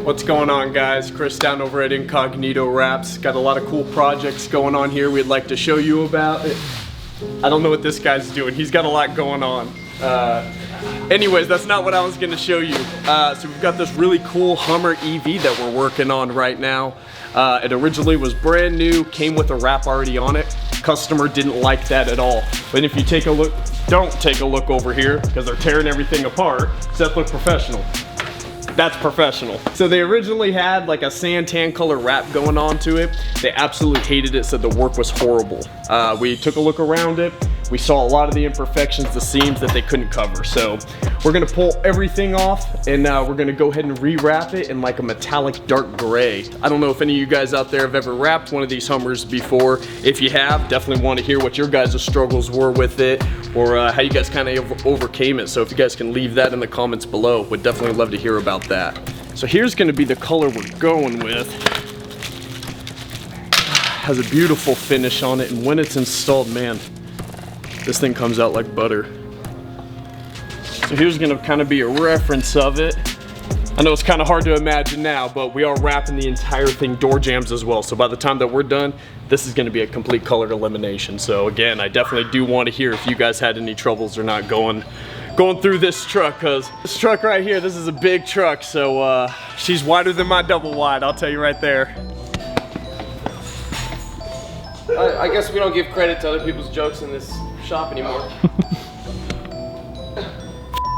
What's going on, guys? Chris down over at Incognito Wraps. Got a lot of cool projects going on here we'd like to show you about. I don't know what this guy's doing. He's got a lot going on. Anyways, that's not what I was gonna show you. So we've got this really cool Hummer EV that we're working on right now. It originally was brand new, came with a wrap already on it. Customer didn't like that at all. But if you take a look, don't take a look over here because they're tearing everything apart. Does that look professional? That's professional. So they originally had like a tan color wrap going on to it. They absolutely hated it, said the work was horrible. We took a look around it. We saw a lot of the imperfections, the seams that they couldn't cover. So we're gonna pull everything off and we're gonna go ahead and rewrap it in like a metallic dark gray. I don't know if any of you guys out there have ever wrapped one of these Hummers before. If you have, definitely want to hear what your guys' struggles were with it or how you guys kind of overcame it. So if you guys can leave that in the comments below, would definitely love to hear about that. So here's gonna be the color we're going with. Has a beautiful finish on it, and when it's installed, man, this thing comes out like butter. So here's gonna kind of be a reference of it. I know it's kind of hard to imagine now, but we are wrapping the entire thing door jambs as well. So by the time that we're done, this is gonna be a complete color elimination. So again, I definitely do want to hear if you guys had any troubles or not going through this truck, because this truck right here, this is a big truck. So she's wider than my double wide, I'll tell you right there. I guess we don't give credit to other people's jokes in this shop anymore.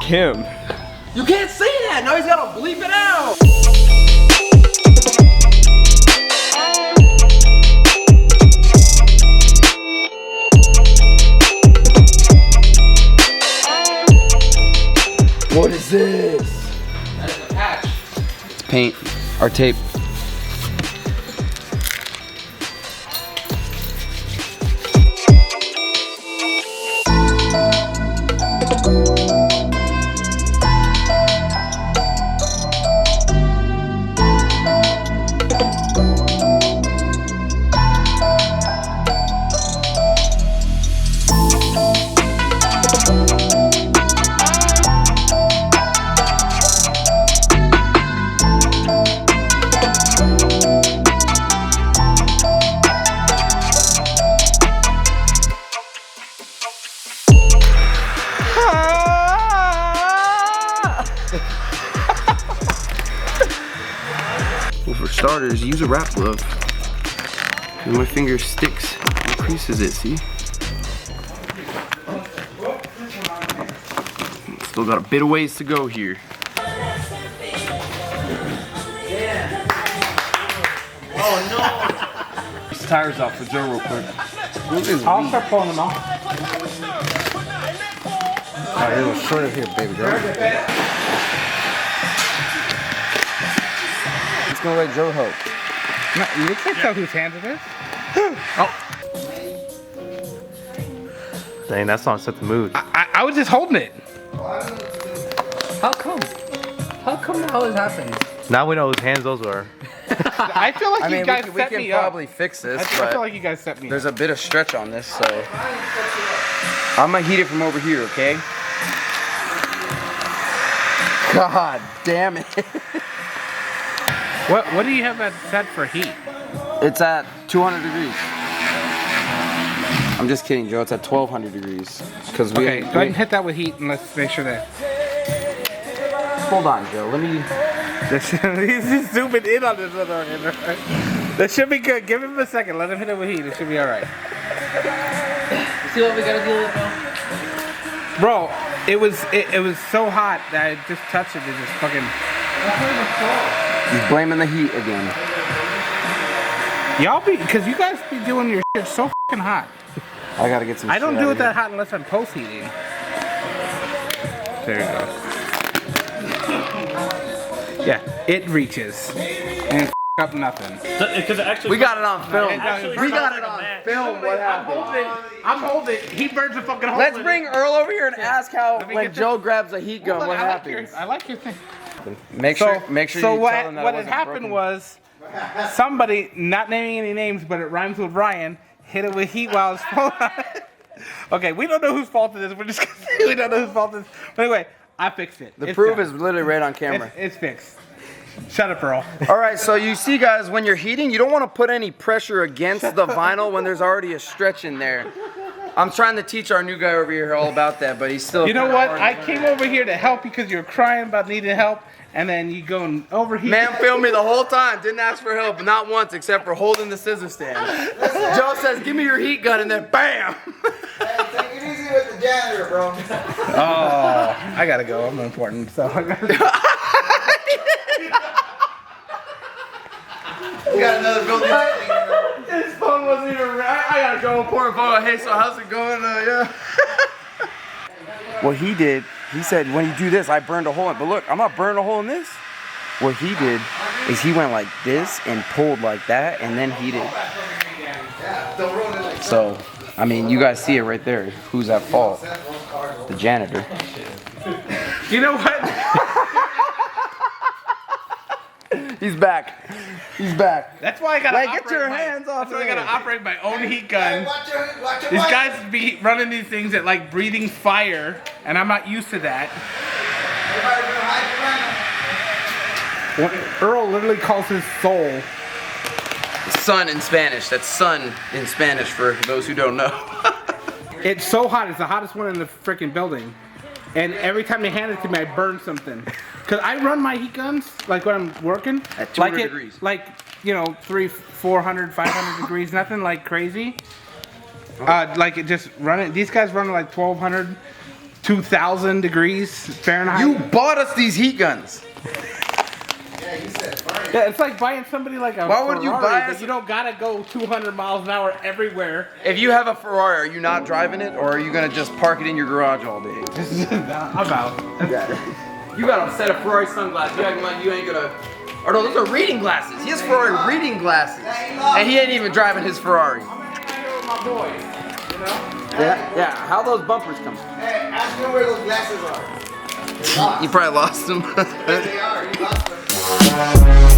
Him. You can't say that! Now he's gotta bleep it out! What is this? That is a patch. It's paint or tape. Well, for starters, use a wrap glove. And my finger sticks and creases it, see? Still got a bit of ways to go here. Oh no! These tires out for Joe real quick. I'll start pulling them off. Alright, a little shorter here, baby girl. Let's go let Joe help. No, you can't tell whose hand it is. Oh. Dang, that song set the mood. I was just holding it. How come? How come that always happens? Now we know whose hands those were. I feel like you guys we set can me up. probably fix this, I but feel like you guys set me there's up. a bit of stretch on this, so I'm gonna heat it from over here, okay? God damn it. What do you have that set for heat? It's at 200 degrees. I'm just kidding, Joe. It's at 1200 degrees. Cause we Okay, go ahead and hit that with heat and let's make sure that. Hold on, Joe. Let me. He's zooming in on this other end. That should be good. Give him a second. Let him hit it with heat. It should be alright. See what we gotta deal with now? Bro, it was so hot that I just touched it and just fucking. He's blaming the heat again. Y'all be, cause you guys be doing your shit so fucking hot. I gotta get some. I don't shit do out it of that here. hot unless I'm post heating. There you go. Yeah, it reaches and up nothing. Because actually, We got it on film. Actually, We got it on film. What happened? I'm holding it. He burns a fucking hole. Let's bring Earl over here and ask how Let me when get Joe grabs a heat gun, what happens. I like your thing. Make sure you tell what them that what it had wasn't happened broken. was somebody, not naming any names, but it rhymes with Ryan, hit it with heat while it's full. Okay, we don't know whose fault it is. We're just gonna say we don't know whose fault it is. But anyway, I fixed it. The It's proof done. is literally right on camera. It's fixed. Shut up, Earl. All right, so you see, guys, when you're heating, you don't want to put any pressure against the vinyl when there's already a stretch in there. I'm trying to teach our new guy over here all about that, but he's still. You know what? I came over here to help you because you're crying about needing help, and then you go and overheat. Man filmed me the whole time, didn't ask for help, not once, except for holding the scissor stand. Joe says, give me your heat gun, and then BAM! Hey, take it easy with the janitor, bro. Oh, I gotta go. I'm important. So I gotta. We got another building. His phone wasn't even right. I gotta go pour a photo. Hey, so how's it going? Yeah. What he did, he said, when you do this, I burned a hole in it. But look, I'm not burning a hole in this. What he did is he went like this and pulled like that and then heated. So, I mean, you guys see it right there. Who's at fault? The janitor. You know what? He's back. He's back. That's why I gotta. Like, operate get your my, hands off That's why I of gotta it. operate my own heat gun. Watch your These wife. guys be running these things at like breathing fire, and I'm not used to that. Earl literally calls his soul. Sun in Spanish. That's sun in Spanish for those who don't know. It's so hot. It's the hottest one in the freaking building. And every time they hand it to me, I burn something. Cause I run my heat guns like when I'm working At 200 like degrees. like 300, 400, 500 degrees, nothing like crazy. Like it just run it. These guys run like 1,200, 2,000 degrees Fahrenheit. You bought us these heat guns. Yeah, it's like buying somebody like a Why would you Ferrari, buy but us- you don't gotta go 200 miles an hour everywhere. If you have a Ferrari, are you not driving it, or are you gonna just park it in your garage all day? I'm out. You got a set of Ferrari sunglasses. You acting like you ain't gonna. Or no, those are reading glasses. He has Ferrari reading glasses, and he ain't even driving his Ferrari. My boys, you know? Yeah. How those bumpers come? Hey, ask him where those glasses are. They're lost. You probably lost them. Yes, they are. You lost them.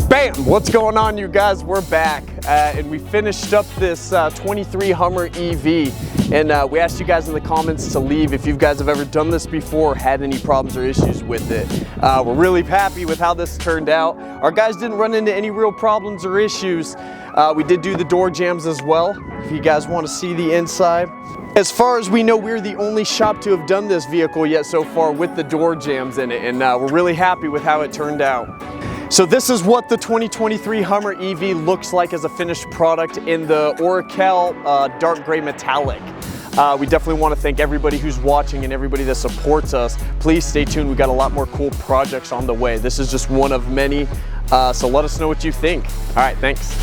Bam! What's going on, you guys? We're back, and we finished up this 23 Hummer EV, and we asked you guys in the comments to leave if you guys have ever done this before or had any problems or issues with it. We're really happy with how this turned out. Our guys didn't run into any real problems or issues. We did do the door jams as well, if you guys want to see the inside. As far as we know, we're the only shop to have done this vehicle yet so far with the door jams in it, and we're really happy with how it turned out. So this is what the 2023 Hummer EV looks like as a finished product in the Oracle dark gray metallic. We definitely want to thank everybody who's watching and everybody that supports us. Please stay tuned. We've got a lot more cool projects on the way. This is just one of many, so let us know what you think. All right, thanks.